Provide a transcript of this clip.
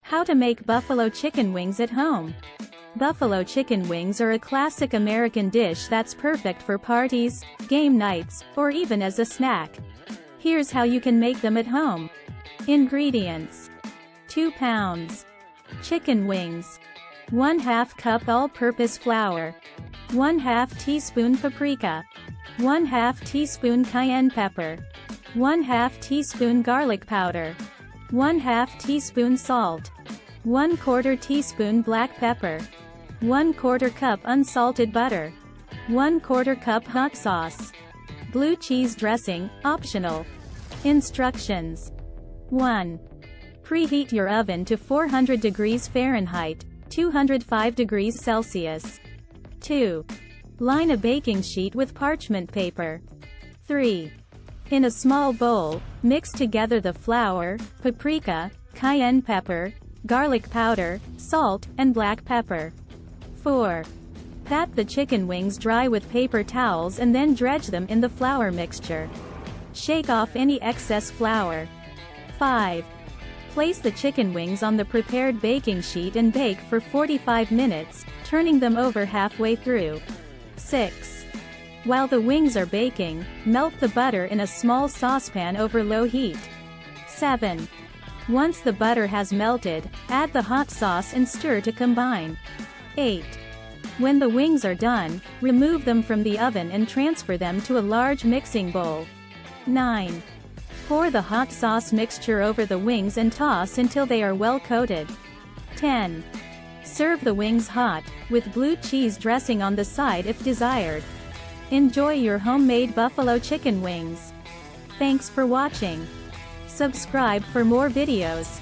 How to make buffalo chicken wings at home. Buffalo chicken wings are a classic American dish that's perfect for parties, game nights, or even as a snack. Here's how you can make them at home. Ingredients: 2 pounds chicken wings, 1/2 cup all-purpose flour, 1/2 teaspoon paprika, 1/2 teaspoon cayenne pepper, 1/2 teaspoon garlic powder, 1/2 teaspoon salt, 1/4 teaspoon black pepper, 1/4 cup unsalted butter, 1/4 cup hot sauce. Blue cheese dressing, optional. Instructions. 1. Preheat your oven to 400 degrees Fahrenheit, 205 degrees Celsius. 2. Line a baking sheet with parchment paper. 3. In a small bowl, mix together the flour, paprika, cayenne pepper, garlic powder, salt, and black pepper. 4. Pat the chicken wings dry with paper towels and then dredge them in the flour mixture. Shake off any excess flour. 5. Place the chicken wings on the prepared baking sheet and bake for 45 minutes, turning them over halfway through. 6. While the wings are baking, melt the butter in a small saucepan over low heat. 7. Once the butter has melted, add the hot sauce and stir to combine. 8. When the wings are done, remove them from the oven and transfer them to a large mixing bowl. 9. Pour the hot sauce mixture over the wings and toss until they are well coated. 10. Serve the wings hot, with blue cheese dressing on the side if desired. Enjoy your homemade buffalo chicken wings. Thanks for watching. Subscribe for more videos.